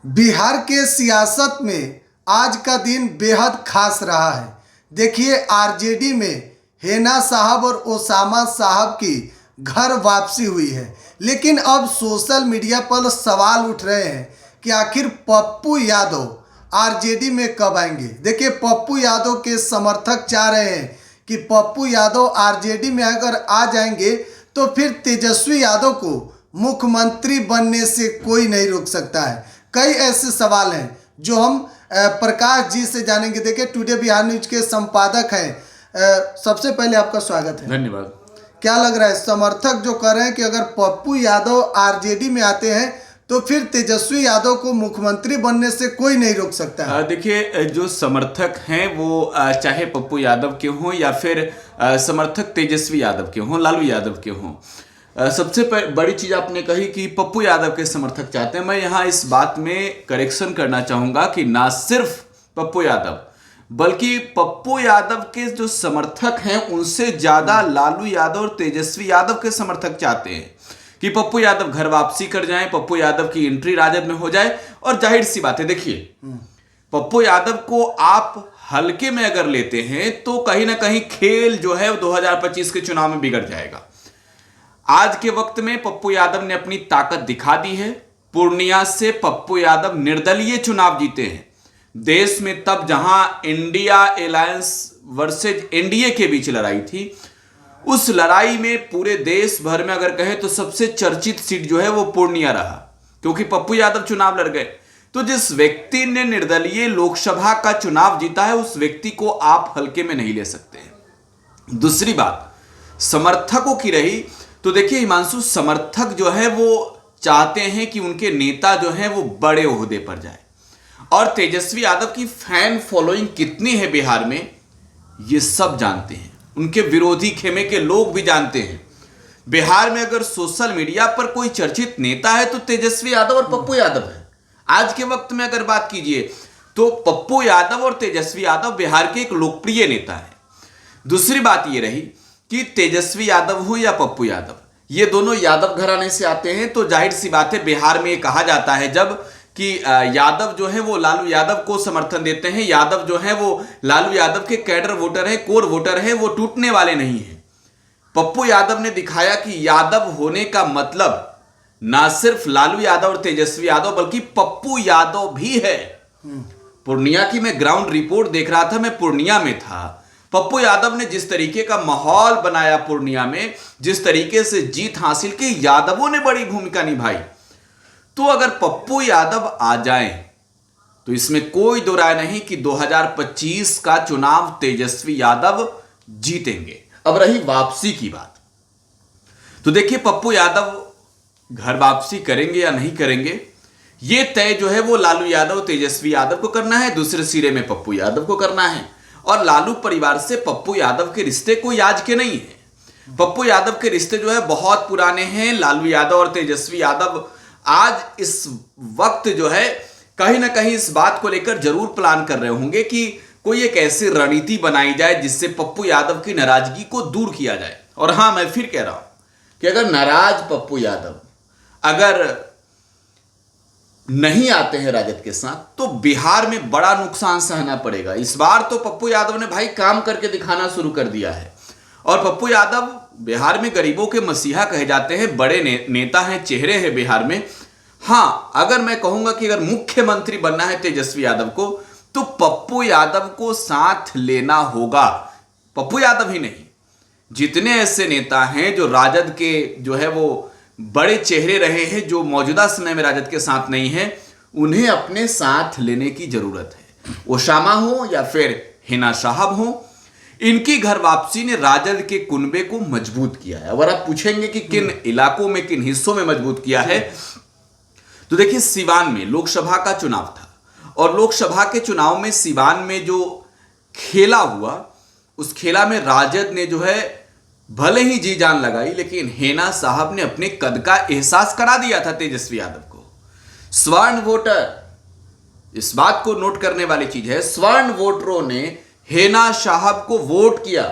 बिहार के सियासत में आज का दिन बेहद खास रहा है। देखिए, आरजेडी में हेना साहब और ओसामा साहब की घर वापसी हुई है, लेकिन अब सोशल मीडिया पर सवाल उठ रहे हैं कि आखिर पप्पू यादव आरजेडी में कब आएंगे। देखिए, पप्पू यादव के समर्थक चाह रहे हैं कि पप्पू यादव आरजेडी में अगर आ जाएंगे तो फिर तेजस्वी यादव को मुख्यमंत्री बनने से कोई नहीं रोक सकता है। कई ऐसे सवाल हैं जो हम प्रकाश जी से जानेंगे। देखिए, टुडे बिहार न्यूज के संपादक हैं। सबसे पहले आपका स्वागत है। धन्यवाद। क्या लग रहा है, समर्थक जो कर रहे हैं कि अगर पप्पू यादव आरजेडी में आते हैं तो फिर तेजस्वी यादव को मुख्यमंत्री बनने से कोई नहीं रोक सकता है? देखिए, जो समर्थक हैं वो चाहे पप्पू यादव के हों या फिर समर्थक तेजस्वी यादव के हों, लालू यादव के हों, सबसे बड़ी चीज आपने कही कि पप्पू यादव के समर्थक चाहते हैं। मैं यहाँ इस बात में करेक्शन करना चाहूंगा कि ना सिर्फ पप्पू यादव बल्कि पप्पू यादव के जो समर्थक हैं उनसे ज्यादा लालू यादव और तेजस्वी यादव के समर्थक चाहते हैं कि पप्पू यादव घर वापसी कर जाएं, पप्पू यादव की एंट्री राजद में हो जाए। और जाहिर सी बात है, देखिए, पप्पू यादव को आप हल्के में अगर लेते हैं तो कहीं ना कहीं खेल जो है 2025 के चुनाव में बिगड़ जाएगा। आज के वक्त में पप्पू यादव ने अपनी ताकत दिखा दी है। पूर्णिया से पप्पू यादव निर्दलीय चुनाव जीते हैं। देश में तब जहां इंडिया अलायंस वर्सेज एनडीए के बीच लड़ाई थी, उस लड़ाई में पूरे देश भर में अगर कहें तो सबसे चर्चित सीट जो है वो पूर्णिया रहा, क्योंकि पप्पू यादव चुनाव लड़ गए। तो जिस व्यक्ति ने निर्दलीय लोकसभा का चुनाव जीता है उस व्यक्ति को आप हल्के में नहीं ले सकते। दूसरी बात समर्थकों की रही तो देखिए हिमांशु, समर्थक जो है वो चाहते हैं कि उनके नेता जो है वो बड़े ओहदे पर जाए। और तेजस्वी यादव की फैन फॉलोइंग कितनी है बिहार में ये सब जानते हैं, उनके विरोधी खेमे के लोग भी जानते हैं। बिहार में अगर सोशल मीडिया पर कोई चर्चित नेता है तो तेजस्वी यादव और पप्पू यादव है। आज के वक्त में अगर बात कीजिए तो पप्पू यादव और तेजस्वी यादव बिहार के एक लोकप्रिय नेता है। दूसरी बात यह रही कि तेजस्वी यादव हो या पप्पू यादव, ये दोनों यादव घराने से आते हैं। तो जाहिर सी बात है, बिहार में ये कहा जाता है जब कि यादव जो है वो लालू यादव को समर्थन देते हैं, यादव जो है वो लालू यादव के कैडर वोटर हैं, कोर वोटर हैं, वो टूटने वाले नहीं हैं। पप्पू यादव ने दिखाया कि यादव होने का मतलब ना सिर्फ लालू यादव और तेजस्वी यादव बल्कि पप्पू यादव भी है। पूर्णिया की मैं ग्राउंड रिपोर्ट देख रहा था, मैं पूर्णिया में था। पप्पू यादव ने जिस तरीके का माहौल बनाया पूर्णिया में, जिस तरीके से जीत हासिल की, यादवों ने बड़ी भूमिका निभाई। तो अगर पप्पू यादव आ जाएं तो इसमें कोई दो राय नहीं कि 2025 का चुनाव तेजस्वी यादव जीतेंगे। अब रही वापसी की बात, तो देखिए पप्पू यादव घर वापसी करेंगे या नहीं करेंगे ये तय जो है वो लालू यादव तेजस्वी यादव को करना है, दूसरे सिरे में पप्पू यादव को करना है। और लालू परिवार से पप्पू यादव के रिश्ते कोई आज के नहीं है। पप्पू यादव के रिश्ते जो है बहुत पुराने हैं। लालू यादव और तेजस्वी यादव आज इस वक्त जो है कहीं ना कहीं इस बात को लेकर जरूर प्लान कर रहे होंगे कि कोई एक ऐसी रणनीति बनाई जाए जिससे पप्पू यादव की नाराजगी को दूर किया जाए। और हां, मैं फिर कह रहा हूं कि अगर नाराज पप्पू यादव अगर नहीं आते हैं राजद के साथ तो बिहार में बड़ा नुकसान सहना पड़ेगा। इस बार तो पप्पू यादव ने भाई काम करके दिखाना शुरू कर दिया है। और पप्पू यादव बिहार में गरीबों के मसीहा कहे जाते हैं, बड़े नेता हैं, चेहरे हैं बिहार में। हां, अगर मैं कहूंगा कि अगर मुख्यमंत्री बनना है तेजस्वी यादव को तो पप्पू यादव को साथ लेना होगा। पप्पू यादव ही नहीं, जितने ऐसे नेता हैं जो राजद के जो है वो बड़े चेहरे रहे हैं, जो मौजूदा समय में राजद के साथ नहीं है, उन्हें अपने साथ लेने की जरूरत है। ओसामा हो या फिर हेना साहब हो, इनकी घर वापसी ने राजद के कुनबे को मजबूत किया है। अगर आप पूछेंगे कि किन इलाकों में, किन हिस्सों में मजबूत किया है, तो देखिए सिवान में लोकसभा का चुनाव था और लोकसभा के चुनाव में सिवान में जो खेला हुआ, उस खेला में राजद ने जो है भले ही जी जान लगाई, लेकिन हेना साहब ने अपने कद का एहसास करा दिया था तेजस्वी यादव को। स्वर्ण वोटर, इस बात को नोट करने वाली चीज है, स्वर्ण वोटरों ने हेना साहब को वोट किया।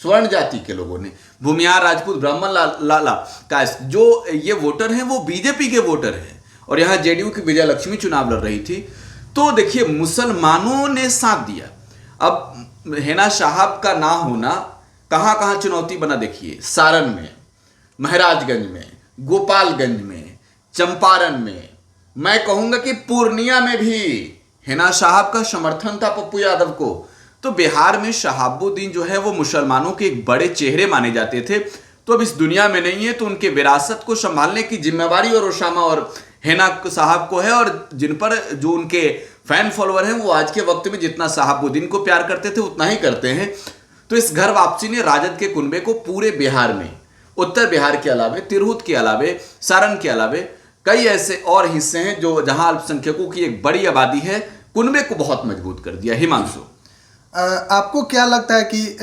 स्वर्ण जाति के लोगों ने, भूमिहार, राजपूत, ब्राह्मण, लाला का जो ये वोटर हैं वो बीजेपी के वोटर हैं। और यहाँ जेडीयू की विजय लक्ष्मी चुनाव लड़ रही थी, तो देखिए मुसलमानों ने साथ दिया। अब हिना साहब का ना होना कहाँ कहाँ चुनौती बना, देखिए सारण में, महाराजगंज में, गोपालगंज में, चंपारण में, मैं कहूंगा कि पूर्णिया में भी हिना साहब का समर्थन था पप्पू यादव को। तो बिहार में शहाबुद्दीन जो है वो मुसलमानों के एक बड़े चेहरे माने जाते थे, तो अब इस दुनिया में नहीं है, तो उनके विरासत को संभालने की जिम्मेवारी और ओसामा और हिना साहब को है। और जिन पर जो उनके फैन फॉलोअर हैं वो आज के वक्त में जितना शहाबुद्दीन को प्यार करते थे उतना ही करते हैं। तो इस घर वापसी ने राजद के कुनबे को पूरे बिहार में, उत्तर बिहार के अलावे, तिरहुत के अलावे, सारण के अलावे कई ऐसे और हिस्से हैं जो जहां अल्पसंख्यकों की एक बड़ी आबादी है, कुनबे को बहुत मजबूत कर दिया। हिमांशु, आपको क्या लगता है कि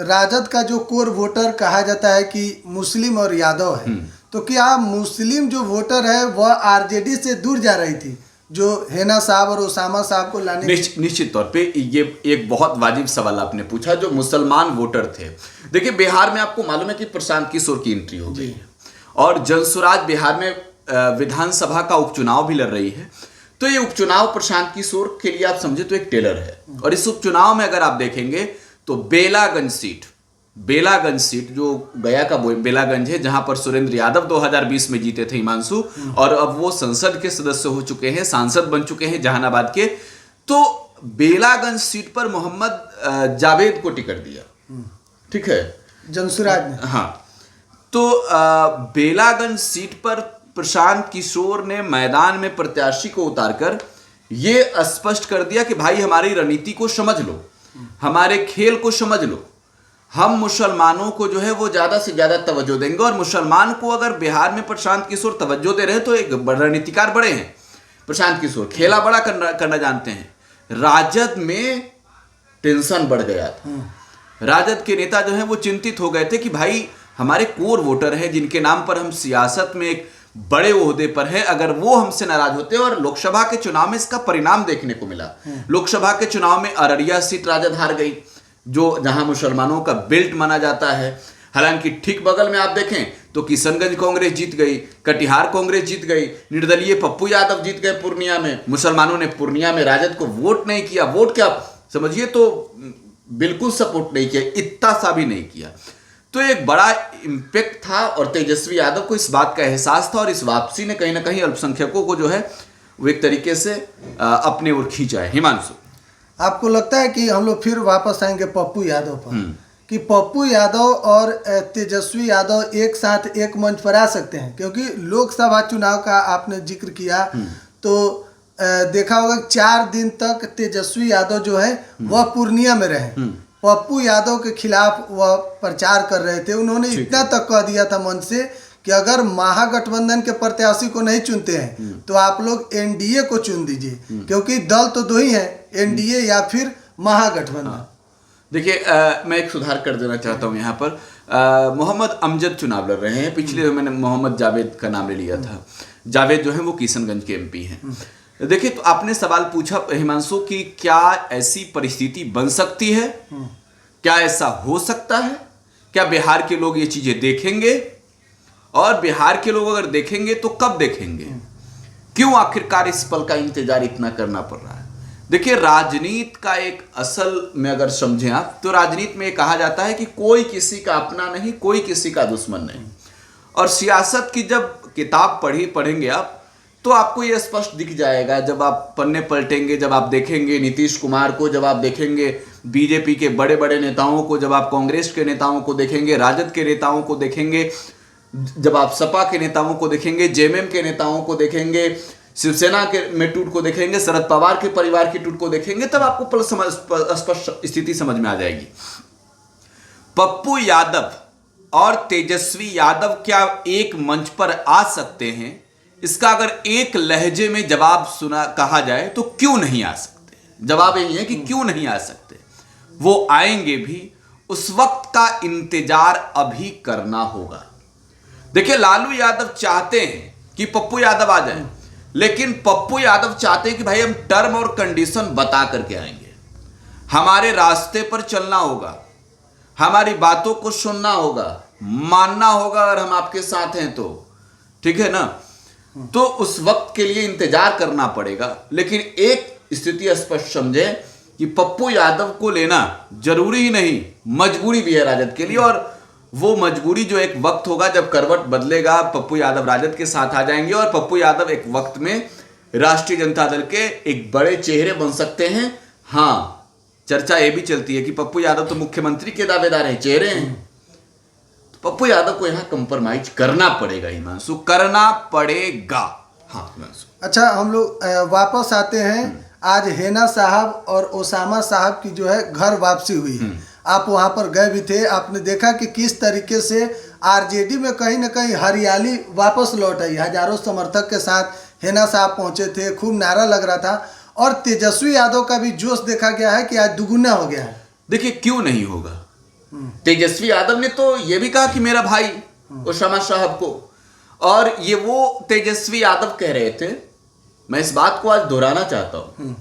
राजद का जो कोर वोटर कहा जाता है कि मुस्लिम और यादव है, तो क्या मुस्लिम जो वोटर है वह आरजेडी से दूर जा रही थी जो हिना साहब और ओसामा साहब को लाने? निश्चित तौर पे ये एक बहुत वाजिब सवाल आपने पूछा। जो मुसलमान वोटर थे, देखिए बिहार में आपको मालूम है कि प्रशांत किशोर की एंट्री हो गई है और जनसुराज बिहार में विधानसभा का उपचुनाव भी लड़ रही है। तो ये उपचुनाव प्रशांत किशोर के लिए आप समझे तो एक टेलर है। और इस उपचुनाव में अगर आप देखेंगे तो बेलागंज सीट जो गया का बेलागंज है, जहां पर सुरेंद्र यादव 2020 में जीते थे हिमांशु, और अब वो संसद के सदस्य हो चुके हैं, सांसद बन चुके हैं जहानाबाद के। तो बेलागंज सीट पर मोहम्मद जावेद को टिकट दिया, ठीक है, जनसुराज ने। हाँ, तो बेलागंज सीट पर प्रशांत किशोर ने मैदान में प्रत्याशी को उतारकर यह स्पष्ट कर दिया कि भाई हमारी रणनीति को समझ लो, हमारे खेल को समझ लो, हम मुसलमानों को जो है वो ज्यादा से ज्यादा तवज्जो देंगे। और मुसलमान को अगर बिहार में प्रशांत किशोर तवज्जो दे रहे हैं तो एक रणनीतिकार बड़े हैं प्रशांत किशोर, खेला बड़ा करना जानते हैं। राजद में टेंशन बढ़ गया था, राजद के नेता जो है वो चिंतित हो गए थे कि भाई हमारे कोर वोटर हैं जिनके नाम पर हम सियासत में एक बड़े ओहदे पर हैं, अगर वो हमसे नाराज होते हैं। और लोकसभा के चुनाव में इसका परिणाम देखने को मिला। लोकसभा के चुनाव में अररिया सीट राजद हार गई, जो जहां मुसलमानों का बेल्ट माना जाता है। हालांकि ठीक बगल में आप देखें तो किशनगंज कांग्रेस जीत गई, कटिहार कांग्रेस जीत गई, निर्दलीय पप्पू यादव जीत गए पूर्णिया में। मुसलमानों ने पूर्णिया में राजद को वोट नहीं किया, वोट क्या समझिए तो बिल्कुल सपोर्ट नहीं किया, इतना सा भी नहीं किया। तो एक बड़ा इम्पैक्ट था और तेजस्वी यादव को इस बात का एहसास था। और इस वापसी ने कहीं ना कहीं अल्पसंख्यकों को जो है वो एक तरीके से अपने ओर खींचा है। हिमांशु, आपको लगता है कि हम लोग फिर वापस आएंगे पप्पू यादव पर, कि पप्पू यादव और तेजस्वी यादव एक साथ एक मंच पर आ सकते हैं? क्योंकि लोकसभा चुनाव का आपने जिक्र किया तो देखा होगा 4 दिन तक तेजस्वी यादव जो है वह पूर्णिया में रहे, पप्पू यादव के खिलाफ वह प्रचार कर रहे थे। उन्होंने इतना तक कह दिया था मन से कि अगर महागठबंधन के प्रत्याशी को नहीं चुनते हैं तो आप लोग एनडीए को चुन दीजिए, क्योंकि दल तो दो ही हैं, एनडीए या फिर महागठबंधन। देखिए मैं एक सुधार कर देना चाहता हूं यहाँ पर। मोहम्मद अमजद चुनाव लड़ रहे हैं, पिछले मैंने मोहम्मद जावेद का नाम ले लिया था। जावेद जो है वो किशनगंज के एमपी हैं। देखिए तो आपने सवाल पूछा हिमांशु कि क्या ऐसी परिस्थिति बन सकती है, क्या ऐसा हो सकता है, क्या बिहार के लोग ये चीजें देखेंगे, और बिहार के लोग अगर देखेंगे तो कब देखेंगे, क्यों आखिरकार इस पल का इंतजार इतना करना पड़ रहा है? देखिए राजनीति का एक असल में अगर समझें आप तो राजनीति में कहा जाता है कि कोई किसी का अपना नहीं, कोई किसी का दुश्मन नहीं। और सियासत की जब किताब पढ़ेंगे आप तो आपको यह स्पष्ट दिख जाएगा। जब आप पन्ने पलटेंगे, जब आप देखेंगे नीतीश कुमार को, जब आप देखेंगे बीजेपी के बड़े बड़े नेताओं को, जब आप कांग्रेस के नेताओं को देखेंगे, राजद के नेताओं को देखेंगे, जब आप सपा के नेताओं को देखेंगे, जेएमएम के नेताओं को देखेंगे, शिवसेना के में टूट को देखेंगे, शरद पवार के परिवार की टूट को देखेंगे, तब आपको स्पष्ट स्थिति समझ में आ जाएगी। पप्पू यादव और तेजस्वी यादव क्या एक मंच पर आ सकते हैं? इसका अगर एक लहजे में जवाब कहा जाए तो क्यों नहीं आ सकते? जवाब यही है कि क्यों नहीं आ सकते। वो आएंगे भी, उस वक्त का इंतजार अभी करना होगा। देखिए लालू यादव चाहते हैं कि पप्पू यादव आ जाए, लेकिन पप्पू यादव चाहते हैं कि भाई हम टर्म और कंडीशन बता करके आएंगे, हमारे रास्ते पर चलना होगा, हमारी बातों को सुनना होगा, मानना होगा अगर हम आपके साथ हैं तो, ठीक है ना। तो उस वक्त के लिए इंतजार करना पड़ेगा। लेकिन एक स्थिति स्पष्ट समझे कि पप्पू यादव को लेना जरूरी ही नहीं, मजबूरी भी है राजद के लिए। और वो मजबूरी जो एक वक्त होगा जब करवट बदलेगा, पप्पू यादव राजद के साथ आ जाएंगे और पप्पू यादव एक वक्त में राष्ट्रीय जनता दल के एक बड़े चेहरे बन सकते हैं। हाँ, चर्चा ये भी चलती है कि पप्पू यादव तो मुख्यमंत्री के दावेदार हैं, चेहरे हैं, तो पप्पू यादव को यहां कंप्रोमाइज करना पड़ेगा, हिमांशु, करना पड़ेगा। हाँ हिमांशु, अच्छा, हम लोग वापस आते हैं। आज हेना साहब और ओसामा साहब की जो है घर वापसी हुई है। आप वहां पर गए भी थे, आपने देखा कि किस तरीके से आरजेडी में कहीं ना कहीं हरियाली वापस लौट आई। हजारों समर्थक के साथ हेना साहब पहुंचे थे, खूब नारा लग रहा था और तेजस्वी यादव का भी जोश देखा गया है कि आज दुगुना हो गया है। देखिए क्यों नहीं होगा, तेजस्वी यादव ने तो ये भी कहा कि मेरा भाई ओसामा साहब को, और ये वो तेजस्वी यादव कह रहे थे। मैं इस बात को आज दोहराना चाहता हूं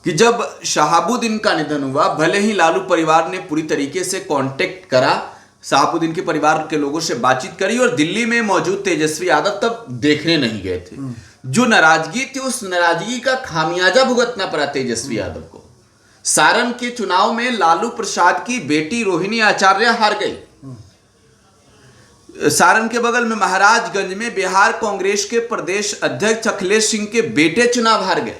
कि जब शहाबुद्दीन का निधन हुआ, भले ही लालू परिवार ने पूरी तरीके से कांटेक्ट करा, शहाबुद्दीन के परिवार के लोगों से बातचीत करी, और दिल्ली में मौजूद तेजस्वी यादव तब देखने नहीं गए थे। जो नाराजगी थी, उस नाराजगी का खामियाजा भुगतना पड़ा तेजस्वी यादव को। सारण के चुनाव में लालू प्रसाद की बेटी रोहिणी आचार्य हार गई। सारण के बगल में महाराजगंज में बिहार कांग्रेस के प्रदेश अध्यक्ष अखिलेश सिंह के बेटे चुनाव हार गए।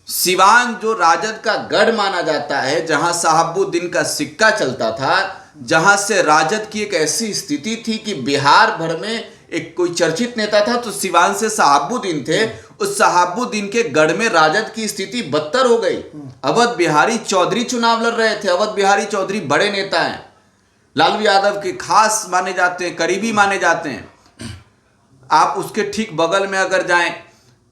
सिवान जो राजद का गढ़ माना जाता है, जहां शहाबुद्दीन का सिक्का चलता था, जहां से राजद की एक ऐसी स्थिति थी कि बिहार भर में एक कोई चर्चित नेता था तो सिवान से शहाबुद्दीन थे। उस शहाबुद्दीन के गढ़ में राजद की स्थिति बदतर हो गई। अवध बिहारी चौधरी चुनाव लड़ रहे थे। अवध बिहारी चौधरी बड़े नेता हैं, लालू यादव के खास माने जाते हैं, करीबी माने जाते हैं। आप उसके ठीक बगल में अगर जाएं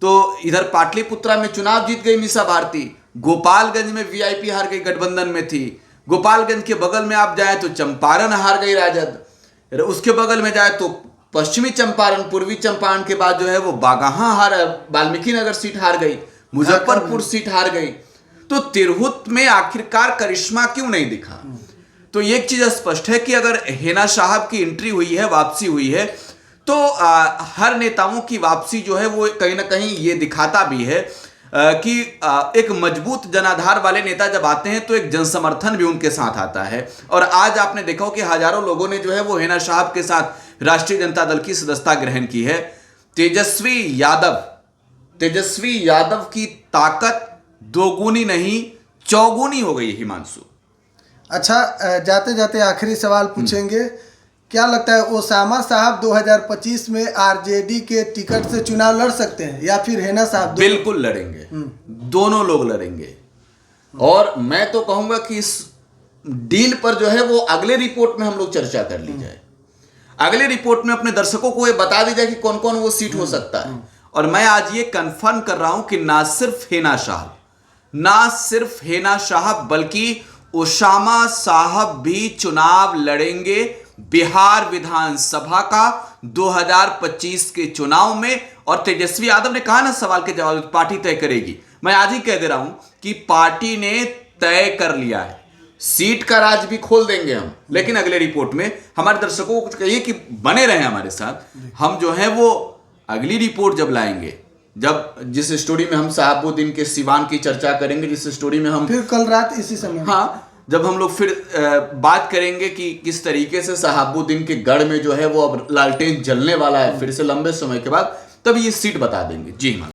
तो इधर पाटलिपुत्रा में चुनाव जीत गई मीसा भारती, गोपालगंज में वीआईपी हार गई, गठबंधन में थी। गोपालगंज के बगल में आप जाएं तो चंपारण हार गई राजद। उसके बगल में जाए तो पश्चिमी चंपारण, पूर्वी चंपारण के बाद जो है वो बागाहां वाल्मीकि नगर सीट हार गई, मुजफ्फरपुर सीट हार गई। तो तिरहुत में आखिरकार करिश्मा क्यों नहीं दिखा? तो एक चीज स्पष्ट है कि अगर हेना साहब की एंट्री हुई है, वापसी हुई है, तो हर नेताओं की वापसी जो है वो कहीं ना कहीं ये दिखाता भी है कि एक मजबूत जनाधार वाले नेता जब आते हैं तो एक जनसमर्थन भी उनके साथ आता है। और आज आपने देखा हो कि हजारों लोगों ने जो है वो हेना साहब के साथ राष्ट्रीय जनता दल की सदस्यता ग्रहण की है। तेजस्वी यादव की ताकत दोगुनी नहीं चौगुनी हो गई हिमांशु। अच्छा, जाते जाते आखिरी सवाल पूछेंगे, क्या लगता है ओसामा साहब 2025 में आरजेडी के टिकट से चुनाव लड़ सकते हैं या फिर हेना साहब? बिल्कुल लड़ेंगे, दोनों लोग लड़ेंगे। और मैं तो कहूंगा कि इस डील पर जो है वो अगले रिपोर्ट में हम लोग चर्चा कर ली जाए। अगले रिपोर्ट में अपने दर्शकों को ये बता दी जाए कि कौन कौन वो सीट हो सकता है। और मैं आज ये कंफर्म कर रहा हूं कि ना सिर्फ हेना साहब बल्कि ओसामा साहब भी चुनाव लड़ेंगे बिहार विधानसभा का 2025 के चुनाव में। और तेजस्वी यादव ने कहा ना सवाल के जवाब पार्टी तय करेगी। मैं आज ही कह दे रहा हूं कि पार्टी ने तय कर लिया है, सीट का राज भी खोल देंगे हम। लेकिन अगले रिपोर्ट में हमारे दर्शकों को कुछ कहिए कि बने रहे हमारे साथ। हम जो है वो अगली रिपोर्ट जब लाएंगे, जब जिस स्टोरी में हम शहाबुद्दीन के सिवान की चर्चा करेंगे, जिस स्टोरी में हम फिर कल रात इसी समय, हाँ, जब हम लोग फिर बात करेंगे कि किस तरीके से शहाबुद्दीन के गढ़ में जो है वो अब लालटेन जलने वाला है फिर से लंबे समय के बाद, तब ये सीट बता देंगे। जी हाँ।